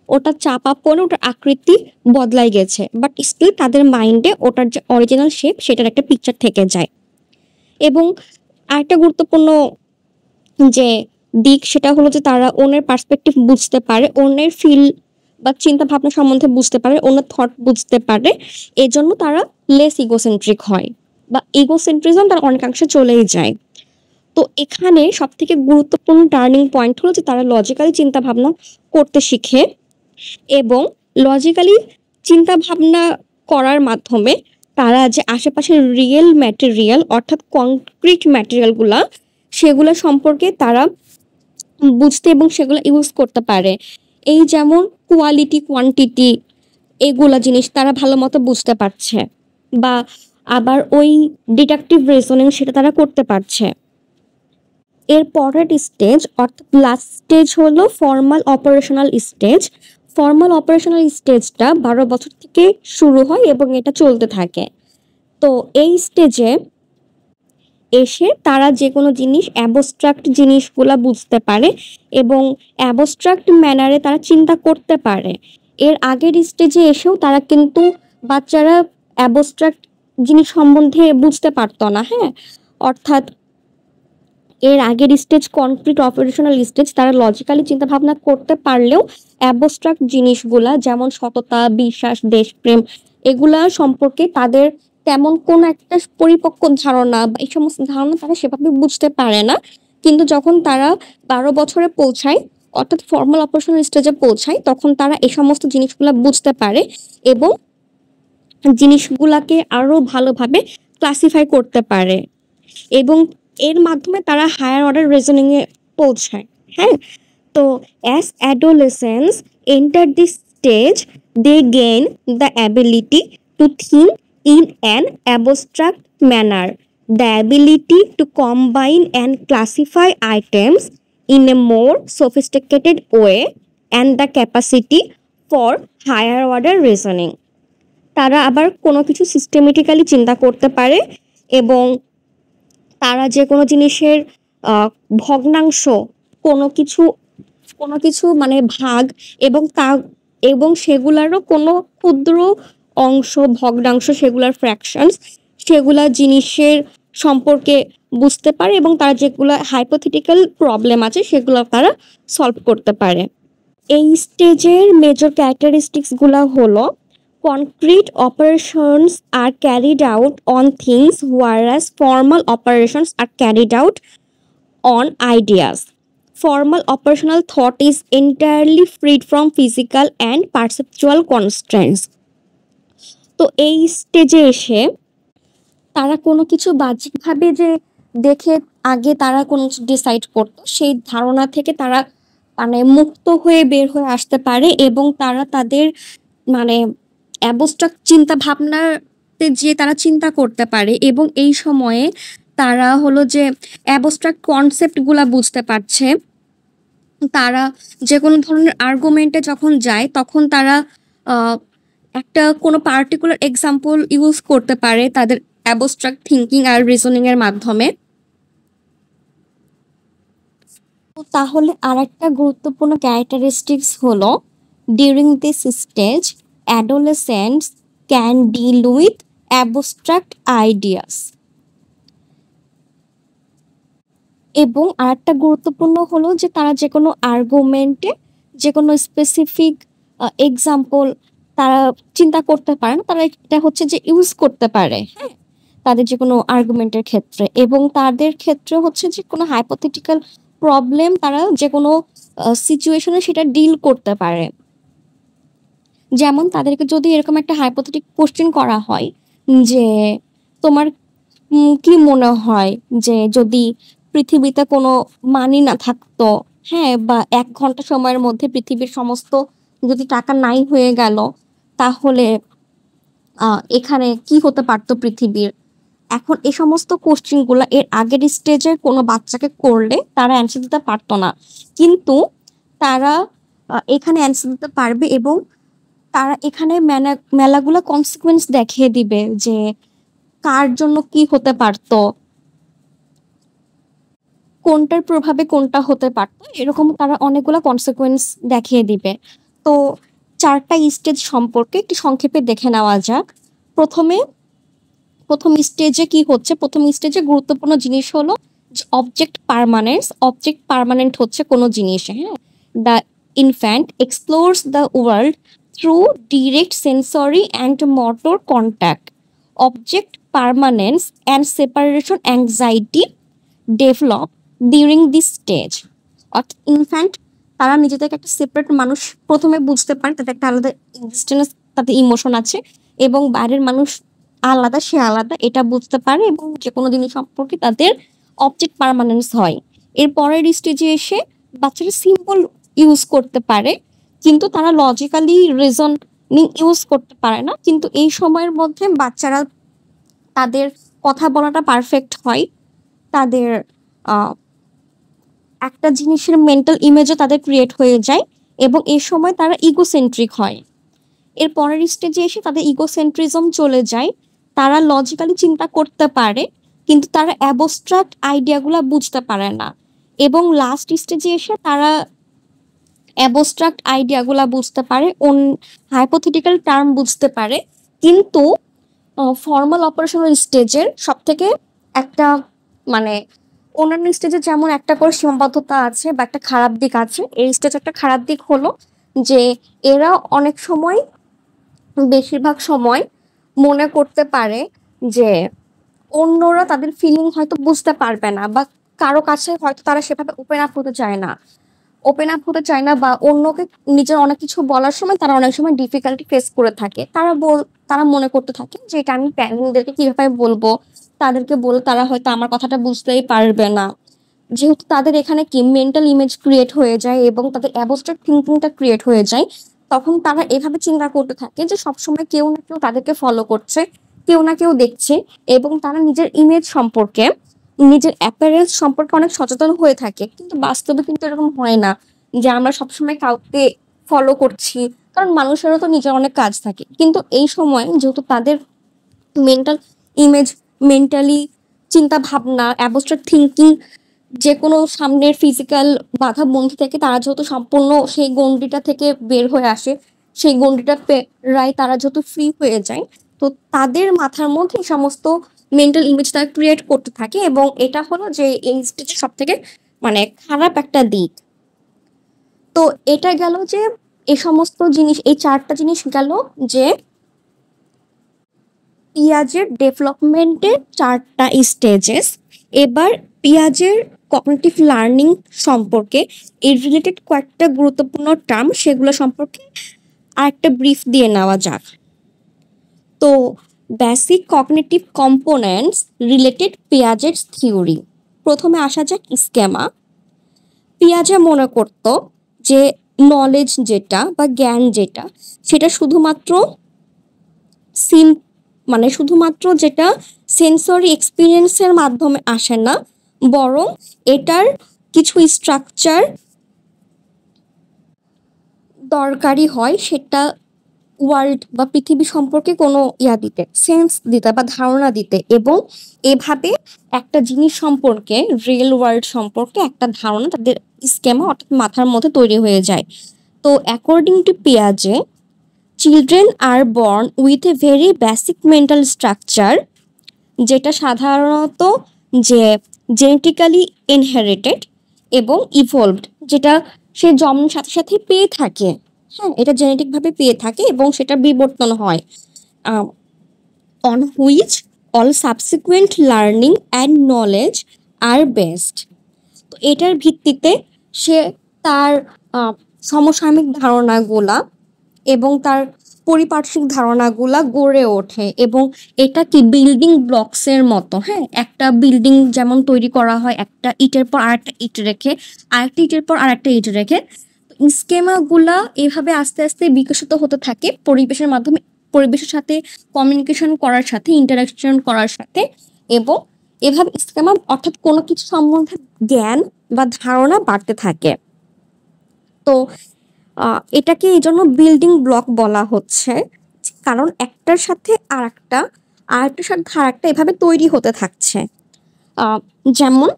ওটা চাপা পড়ে ওটার আকৃতি বদলাই গেছে, বাট স্টিল তাদের মাইন্ডে ওটার যে অরিজিনাল শেপ সেটার একটা পিকচার থেকে যায়। এবং আরেকটা গুরুত্বপূর্ণ যে দিক সেটা হলো যে তারা অন্যের পার্সপেক্টিভ বুঝতে পারে, অন্যের ফিল বা চিন্তা ভাবনা সম্বন্ধে বুঝতে পারে, অন্যের থট বুঝতে পারে। এজন্য তারা লেস ইগোসেন্ট্রিক হয় বা ইগোসেন্ট্রিজম তার অনেকাংশে চলেই যায়। তো এখানে সব থেকে গুরুত্বপূর্ণ টার্নিং পয়েন্ট হলো যে তারা লজিক্যালি চিন্তা ভাবনা করতে শিখে এবং লজিক্যালি চিন্তা ভাবনা করার মাধ্যমে তারা যে আশেপাশের রিয়েল ম্যাটেরিয়াল অর্থাৎ কংক্রিট ম্যাটেরিয়ালগুলা সেগুলো সম্পর্কে তারা বুঝতে এবং সেগুলো ইউজ করতে পারে। এই যেমন কোয়ালিটি, কোয়ান্টিটি এগুলা জিনিস তারা ভালো মতো বুঝতে পারছে, বা আবার ওই ডিডাকটিভ রিজনিং সেটা তারা করতে পারছে। এর পরের স্টেজ অর্থাৎ লাস্ট স্টেজ হলো formal operational stage. Formal operational স্টেজটা 12 বছর থেকে শুরু হয় এবং এটা চলতে থাকে। তো এই স্টেজে এসে তারা যে কোনো জিনিস অ্যাবস্ট্রাক্ট জিনিসগুলা বুঝতে পারে এবং অ্যাবস্ট্রাক্ট ম্যানারে তারা চিন্তা করতে পারে। এর আগের স্টেজে এসেও তারা কিন্তু বাচ্চারা অ্যাবস্ট্রাক্ট জিনিস সম্বন্ধে বুঝতে পারতো না। হ্যাঁ, অর্থাৎ এর আগের স্টেজ কনক্রিট অপারেশনাল স্টেজ তারা লজিক্যালি চিন্তা ভাবনা করতে পারলেও অ্যাবস্ট্রাক্ট জিনিসগুলা যেমন সততা, বিশ্বাস, দেশপ্রেম এগুলা সম্পর্কে তাদের তেমন কোনো একটা পরিপক্ক ধারণা বা এই সমস্ত ধারণা তারা সেভাবে বুঝতে পারে না। কিন্তু যখন তারা 12 বছরে পৌঁছায় অর্থাৎ ফর্মাল অপারেশনাল স্টেজে পৌঁছায় তখন তারা এই সমস্ত জিনিসগুলা বুঝতে পারে এবং জিনিসগুলাকে আরো ভালোভাবে ক্লাসিফাই করতে পারে এবং এর মাধ্যমে তারা হায়ার অর্ডার রিজনিং এ পৌঁছায়। হ্যাঁ, তো as adolescence enter this stage they gain the ability to think in an abstract manner, the ability to combine and classify items in a more sophisticated way and the capacity for higher order reasoning. তারা আবার কোনো কিছু systematically চিন্তা করতে পারে এবং তারা যে কোনো জিনিসের ভগ্নাংশ, কোনো কিছু কোনো কিছু মানে ভাগ এবং এবং সেগুলারও কোনো ক্ষুদ্র অংশ, ভগ্নাংশ, সেগুলার ফ্র্যাকশনস, সেগুলা জিনিসের সম্পর্কে বুঝতে পারে এবং তারা যেগুলো হাইপোথেটিক্যাল প্রবলেম আছে সেগুলো তারা সলভ করতে পারে। এই স্টেজের মেজর ক্যারেক্টারিস্টিক্সগুলো হলো concrete operations are carried out on things whereas formal operations are carried out on ideas. Formal operational thought is entirely freed from physical and perceptual constraints. তো এই স্টেজে এসে তারা কোনো কিছু বাহ্যিকভাবে যে দেখে আগে তারা কোনো কিছু ডিসাইড করতো সেই ধারণা থেকে তারা মানে মুক্ত হয়ে বের হয়ে আসতে পারে এবং তারা তাদের মানে অ্যাবস্ট্রাক্ট চিন্তা ভাবনাতে যে তারা চিন্তা করতে পারে এবং এই সময়ে তারা হলো যে অ্যাবস্ট্রাক্ট কনসেপ্টগুলা বুঝতে পারছে। তারা যে কোনো ধরনের আর্গুমেন্টে যখন যায় তখন তারা একটা কোনো পার্টিকুলার এক্সাম্পল ইউজ করতে পারে তাদের অ্যাবস্ট্রাক্ট থিঙ্কিং আর রিজনিং এর মাধ্যমে। তাহলে আরেকটা গুরুত্বপূর্ণ ক্যারেক্টারিস্টিক্স হলো during this stage adolescents can deal with abstract ideas. এবং আরেকটা গুরুত্বপূর্ণ হলো যে তারা যে কোনো আর্গুমেন্টে যে কোনো স্পেসিফিক এক্সাম্পল তারা চিন্তা করতে পারে না, তারা এটা হচ্ছে যে ইউজ করতে পারে। হ্যাঁ, তাদের যে কোনো আর্গুমেন্টের ক্ষেত্রে এবং তাদের ক্ষেত্রে হচ্ছে যে কোনো হাইপোথেটিক্যাল প্রবলেম তারা যে কোনো সিচুয়েশনে সেটা ডিল করতে পারে। যেমন তাদেরকে যদি এরকম একটা হাইপোথেটিক কোশ্চেন করা হয় যে তোমার কি মনে হয় যে যদি পৃথিবীতে কোনো মানি না থাকতো, হ্যাঁ, বা 1 ঘন্টা সময়ের মধ্যে পৃথিবীর সমস্ত যদি টাকা নাই হয়ে গেল তাহলে এখানে কি হতে পারতো পৃথিবীর। এখন এই সমস্ত কোশ্চেনগুলো এর আগের স্টেজে কোনো বাচ্চাকে করলে তারা অ্যান্সার দিতে পারতো না, কিন্তু তারা এখানে অ্যান্সার দিতে পারবে এবং তারা এখানে মেলাগুলো কনসিকুয়েন্স দেখিয়ে দিবে যে কার জন্য কি হতে পারতো, কোনটার প্রভাবে কোনটা হতে পারতো, এরকম তারা অনেকগুলো কনসিকুয়েন্স দেখিয়ে দিবে। তো 4টা স্টেজ সম্পর্কে একটু সংক্ষেপে দেখে নেওয়া যাক। প্রথম স্টেজে কি হচ্ছে, প্রথম স্টেজে গুরুত্বপূর্ণ জিনিস হলো যে অবজেক্ট পার্মানেন্স। অবজেক্ট পার্মানেন্ট হচ্ছে কোনো জিনিস, হ্যাঁ, the infant explores the world through direct sensory and motor contact. Object permanence and separation anxiety develop during this stage. অর্থাৎ ইনফ্যান্ট তারা নিজেদেরকে একটা সেপারেট মানুষ প্রথমে বুঝতে পারে, তাদের একটা আলাদা এক্সিস্টেন্স, তাদের ইমোশন আছে এবং বাইরের মানুষ আলাদা, সে আলাদা এটা বুঝতে পারে এবং যে কোনো জিনিস সম্পর্কে তাদের অবজেক্ট পার্মানেন্স হয়। এর পরের স্টেজে এসে বাচ্চারা সিম্বল ইউজ করতে পারে, কিন্তু তারা লজিক্যালি রিজনিং ইউজ করতে পারে না। কিন্তু এই সময়ের মধ্যে বাচ্চারা তাদের কথা বলাটা পারফেক্ট হয়, তাদের একটা জিনিসের মেন্টাল ইমেজও তাদের ক্রিয়েট হয়ে যায় এবং এই সময় তারা ইগোসেন্ট্রিক হয়। এর পরের স্টেজে এসে তাদের ইগোসেন্ট্রিজম চলে যায়, তারা লজিক্যালি চিন্তা করতে পারে কিন্তু তারা অ্যাবস্ট্রাক্ট আইডিয়াগুলো বুঝতে পারে না। এবং লাস্ট স্টেজে এসে তারা অ্যাবস্ট্রাক্ট আইডিয়াগুলো বুঝতে পারে, হাইপোথেটিক্যাল টার্ম বুঝতে পারে, কিন্তু ফর্মাল অপারেশনাল স্টেজের সব থেকে একটা মানে অন্যান্য স্টেজে যেমন একটা করে সীমাবদ্ধতা আছে বা একটা খারাপ দিক আছে, এই স্টেজ একটা খারাপ দিক হলো যে এরা অনেক সময়, বেশিরভাগ সময় মনে করতে পারে যে অন্যরা তাদের ফিলিং হয়তো বুঝতে পারবে না, বা কারো কাছে হয়তো তারা সেভাবে ওপেন আপ হতে চায় না বা অন্যকে নিজের অনেক কিছু বলার সময় তারা অনেক সময় ডিফিকাল্টি ফেস করে থাকে। তারা মনে করতে থাকে যে এটা আমি প্যারেন্টদেরকে কিভাবে বলবো, তাদেরকে বলে তারা হয়তো আমার কথাটা বুঝতেই পারবে না। যেহেতু তাদের এখানে কি মেন্টাল ইমেজ ক্রিয়েট হয়ে যায় এবং তাদের অ্যাবস্ট্রাক্ট থিঙ্কিংটা ক্রিয়েট হয়ে যায়, তখন তারা এভাবে চিন্তা করতে থাকে যে সবসময় কেউ না কেউ তাদেরকে ফলো করছে, কেউ না কেউ দেখছে, এবং তারা নিজের ইমেজ সম্পর্কে, নিজের অ্যাপিয়ারেন্স সম্পর্কে অনেক সচেতন হয়ে থাকে। কিন্তু বাস্তবে কিন্তু এরকম হয় না যে আমরা সবসময় কাউকে ফলো করছি, কারণ মানুষেরও তো নিজের অনেক কাজ থাকে। কিন্তু এই সময় যেহেতু তাদের মেন্টাল ইমেজ, মেন্টালি চিন্তা ভাবনা, অ্যাবস্ট্রাক্ট থিঙ্কিং, যে কোনো সামনের ফিজিক্যাল বাধা বন্ধ থেকে তারা যেহেতু সম্পূর্ণ সেই গণ্ডিটা থেকে বের হয়ে আসে, সেই গণ্ডিটা প্রায় তারা যেহেতু ফ্রি হয়ে যায়, তো তাদের মাথার মধ্যে এই সমস্ত মেন্টাল ইমেজ তারা ক্রিয়েট করতে থাকে। এবং এটা হলো যে এই স্টেজের সব থেকে খারাপ একটা দিক। তো এটা গেল যে এই সমস্ত জিনিস, এই চারটা জিনিস গেল যে পিঁয়াজের ডেভেলপমেন্টের চারটা স্টেজেস। এবার পিঁয়াজের কগনিটিভ লার্নিং সম্পর্কে এর রিলেটেড কয়েকটা গুরুত্বপূর্ণ টার্ম, সেগুলো সম্পর্কে আরেকটা ব্রিফ দিয়ে নেওয়া যাক। তো বেসিক কগনিটিভ কম্পোনেন্টস রিলেটেড পিঁয়াজের থিওরি। প্রথমে আসা যাক স্কেমা। পিঁয়াজে মনে করত যে নলেজ যেটা বা জ্ঞান যেটা, সেটা শুধুমাত্র শুধুমাত্র যেটা সেন্সরি এক্সপিরিয়েন্সের মাধ্যমে আসে না, বরং এটার কিছু স্ট্রাকচার দরকারি হয়, সেটা ওয়ার্ল্ড বা পৃথিবী সম্পর্কে কোনো দিতে, সেন্স দিতে বা ধারণা দিতে, এবং এভাবে একটা জিনিস সম্পর্কে, রিয়েল ওয়ার্ল্ড সম্পর্কে একটা ধারণা তাদের স্কেমা অর্থাৎ মাথার মধ্যে তৈরি হয়ে যায়। তো অ্যাকর্ডিং টু পিয়াজে, children are born with a very basic mental structure, যেটা সাধারণত যে জেনেটিক্যালি ইনহেরিটেড এবং ইভলভড, যেটা সে জন্মের সাথে সাথে পেয়ে থাকে। হ্যাঁ, এটা জেনেটিকভাবে পেয়ে থাকে এবং সেটা বিবর্তন হয়। On which all subsequent learning and knowledge are based. তো এটার ভিত্তিতে সে তার সমসাময়িক ধারণাগুলা এবং তার পরিপার্শ্বিক ধারণাগুলা গড়ে ওঠে। এবং এটা কি বিল্ডিং ব্লকসের মতো। হ্যাঁ, একটা বিল্ডিং যেমন তৈরি করা হয় একটা ইটের পর আরেকটা ইট রেখে, আরেকটা ইটের পর আরেকটা ইট রেখে, স্কেমাগুলা এভাবে আস্তে আস্তে বিকশিত হতে থাকে পরিবেশের মাধ্যমে, পরিবেশের সাথে কমিউনিকেশন করার সাথে, ইন্টারাকশন করার সাথে। এবং এভাবে স্কেমা অর্থাৎ কোনো কিছু সম্বন্ধে জ্ঞান বা ধারণা বাড়তে থাকে। তো এটাকে এই জন্য বিল্ডিং ব্লক বলা হচ্ছে, কারণ একটার সাথে আরেকটার সাথে আরেকটা এভাবে তৈরি হতে থাকছে। যেমন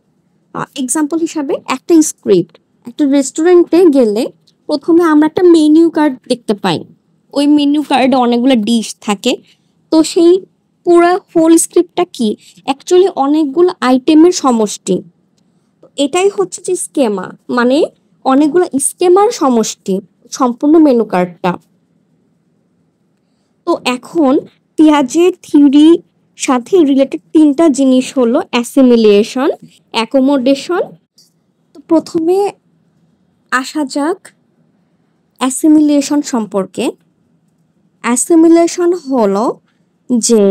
এক্সাম্পল হিসাবে একটা স্ক্রিপ্ট, একটা রেস্টুরেন্টে গেলে প্রথমে আমরা একটা মেনু কার্ড দেখতে পাই, ওই মেনু কার্ডে অনেকগুলো ডিশ থাকে। তো সেই পুরো হোল স্ক্রিপ্টটা কি অ্যাকচুয়ালি অনেকগুলো আইটেমের সমষ্টি। এটাই হচ্ছে যে স্কেমা, মানে অনেকগুলো স্কেমার সমষ্টি সম্পূর্ণ মেনু কার্ডটা। তো এখন পিয়াজের থিওরি সাথে রিলেটেড তিনটা জিনিস হলো অ্যাসিমিলিয়েশন, অ্যাকোমোডেশন। তো প্রথমে আসা যাক অ্যাসিমিলিয়েশন সম্পর্কে। অ্যাসিমিলেশন হলো যে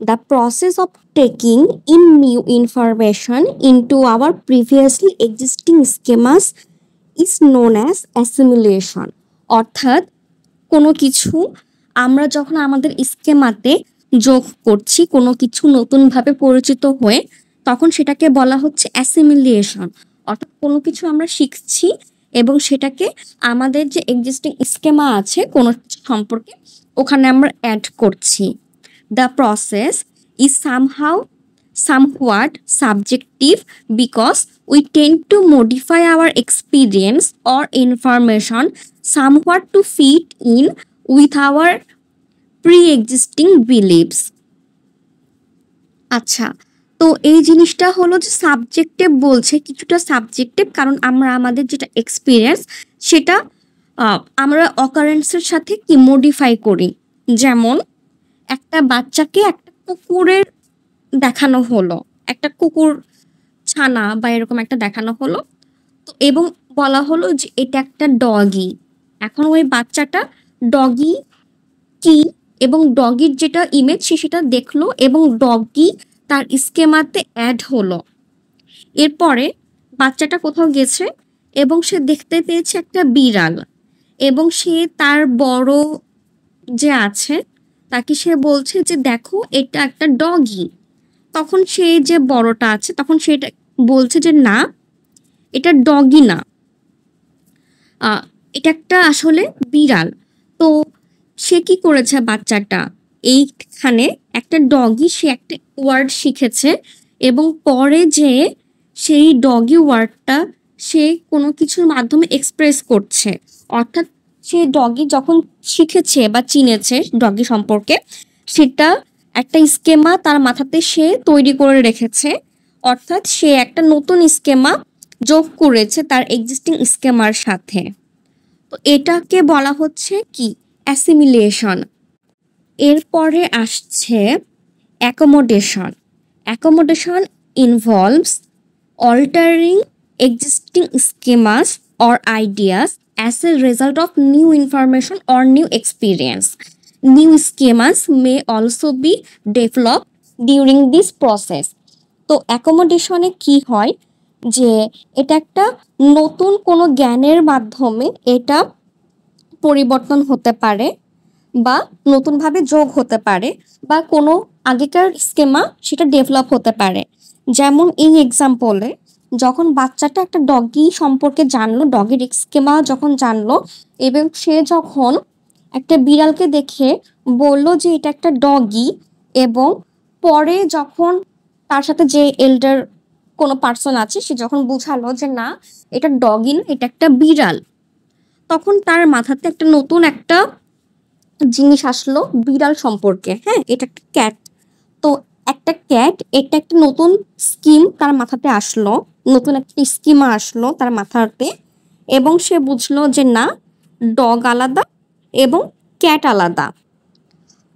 The process of taking in new information into our previously existing schemas is known as assimilation. অর্থাৎ কোনো কিছু আমরা যখন আমাদের স্কেমাতে যোগ করছি, কোনো কিছু নতুনভাবে পরিচিত হয়ে, তখন সেটাকে বলা হচ্ছে অ্যাসিমিলিয়েশন। অর্থাৎ কোনো কিছু আমরা শিখছি এবং সেটাকে আমাদের যে এক্সিস্টিং স্কেমা আছে কোনো কিছু সম্পর্কে ওখানে আমরা অ্যাড করছি। The process is somewhat subjective because we tend to modify our experience or information somewhat to fit in with our pre-existing beliefs. আচ্ছা, তো এই জিনিসটা হলো যে সাবজেক্টিভ বলছে, কিছুটা সাবজেক্টিভ, কারণ আমরা আমাদের যেটা এক্সপিরিয়েন্স সেটা আমরা অকারেন্সের সাথে কি মডিফাই করি। যেমন একটা বাচ্চাকে একটা কুকুরের দেখানো হলো, একটা কুকুর ছানা বা এরকম একটা দেখানো হলো, তো এবং বলা হলো যে এটা একটা ডগি। এখন ওই বাচ্চাটা ডগি কি এবং ডগির যেটা ইমেজ সেটা দেখলো এবং ডগি তার স্কেমাতে অ্যাড হলো। এরপরে বাচ্চাটা কোথাও গেছে এবং সে দেখতে পেয়েছে একটা বিড়াল এবং সে তার বড় যে আছে তাকে সে বলছে যে দেখো এটা একটা ডগি। তখন সে যে বড়টা আছে তখন সে বলছে যে না, এটা ডগি না, এটা একটা আসলে বিড়াল। তো সে কি করেছে বাচ্চাটা, এইখানে একটা ডগি সে একটা ওয়ার্ড শিখেছে এবং পরে যে সেই ডগি ওয়ার্ডটা সে কোনো কিছুর মাধ্যমে এক্সপ্রেস করছে। অর্থাৎ সে ডগি যখন শিখেছে বা চিনেছে ডগি সম্পর্কে, সেটা একটা স্কেমা তার মাথাতে সে তৈরি করে রেখেছে। অর্থাৎ সে একটা নতুন স্কেমা যোগ করেছে তার এক্সিস্টিং স্কেমার সাথে। তো এটাকে বলা হচ্ছে কি অ্যাসিমিলেশন। এরপরে আসছে accommodation. Accommodation involves altering existing schemas or ideas as a result of new information or new experience. New schemas may also be developed during this process. তো অ্যাকোমোডেশনে কি হয় যে এটা একটা নতুন কোনো জ্ঞানের মাধ্যমে এটা পরিবর্তন হতে পারে বা নতুনভাবে যোগ হতে পারে বা কোনো আগেকার স্কেমা সেটা ডেভেলপ হতে পারে। যেমন এই এক্সাম্পলে যখন বাচ্চাটা একটা ডগি সম্পর্কে জানলো, ডগির স্কেমা যখন জানলো এবং সে যখন একটা বিড়ালকে দেখে বলল যে এটা একটা ডগি, এবং পরে যখন তার সাথে যে এল্ডার কোনো পার্সন আছে সে যখন বুঝালো যে না এটা ডগি না, এটা একটা বিড়াল, তখন তার মাথাতে একটা নতুন একটা জিনিস আসলো বিড়াল সম্পর্কে। হ্যাঁ, এটা একটা ক্যাট। তো একটা ক্যাট, এটা একটা নতুন স্কিম তার মাথাতে আসলো, নতুন একটা স্কিমা আসলো তার মাথাতে, এবং সে বুঝলো যে না ডগ আলাদা এবং ক্যাট আলাদা।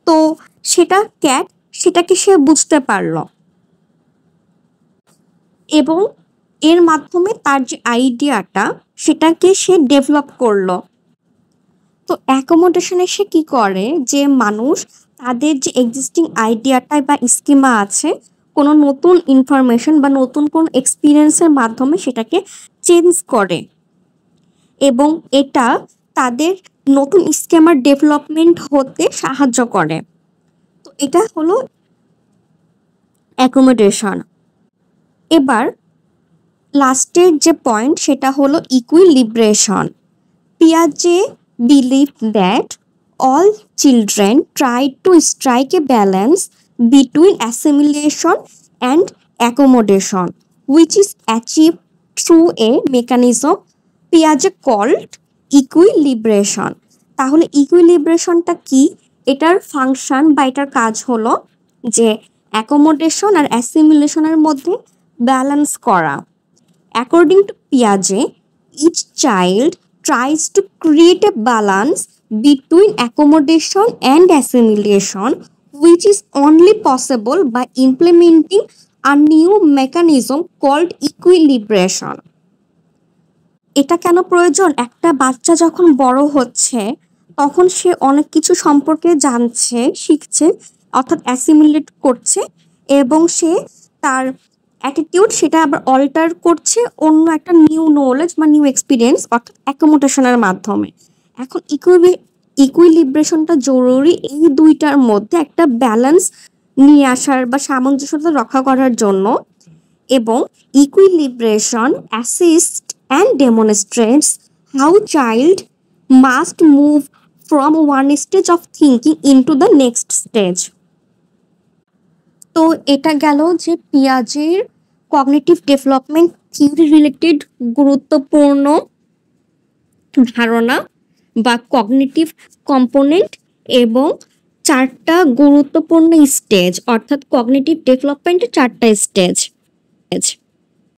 তো সেটা ক্যাট, সেটাকে সে বুঝতে পারলো এবং এর মাধ্যমে তার যে আইডিয়াটা সেটাকে সে ডেভেলপ করলো। তো অ্যাকোমোডেশনে সে কি করে যে মানুষ তাদের যে এক্সিস্টিং আইডিয়াটা বা স্কিমা আছে কোনো নতুন ইনফরমেশন বা নতুন কোনো এক্সপিরিয়েন্সের মাধ্যমে সেটাকে চেঞ্জ করে এবং এটা তাদের নতুন স্কিমার ডেভেলপমেন্ট হতে সাহায্য করে। তো এটা হলো অ্যাকোমোডেশন। এবার লাস্টের যে পয়েন্ট সেটা হলো ইকুইলিব্রেশন। Piaget believed that all children try to strike a balance between assimilation and accommodation, which is achieved through a mechanism Piaget called equilibration. তাহলে ইকুইলিব্রেশনটা কি? এটার ফাংশন বা এটার কাজ হলো যে অ্যাকোমোডেশন আর অ্যাসিমিলেশনের মধ্যে ব্যালেন্স করা। According to Piaget, each child tries to create a balance between accommodation and assimilation, which is only possible by implementing a new mechanism called equilibration. এটা কেন প্রয়োজন? একটা বাচ্চা যখন বড় হচ্ছে তখন সে অনেক কিছু সম্পর্কে জানছে, শিখছে অর্থাৎ অ্যাসিমিলেট করছে এবং সে তার অ্যাটিটিউড সেটা আবার অল্টার করছে অন্য একটা নিউ নলেজ বা নিউ এক্সপিরিয়েন্স অর্থাৎ অ্যাকোমোডেশনের মাধ্যমে। এখন ইকুইলিব্রেশনটা জরুরি এই দুইটার মধ্যে একটা ব্যালেন্স নিয়ে আসার বা সামঞ্জস্যতা রক্ষা করার জন্য, এবং equilibration assists and demonstrates how child must move from one stage of thinking into the next stage. তো এটা গেল যে পিয়াজের কগনিটিভ ডেভেলপমেন্ট থিওরি রিলেটেড গুরুত্বপূর্ণ ধারণা বা কগনিটিভ কম্পোনেন্ট এবং চারটা গুরুত্বপূর্ণ স্টেজ, অর্থাৎ কগনিটিভ ডেভেলপমেন্টের চারটা স্টেজ।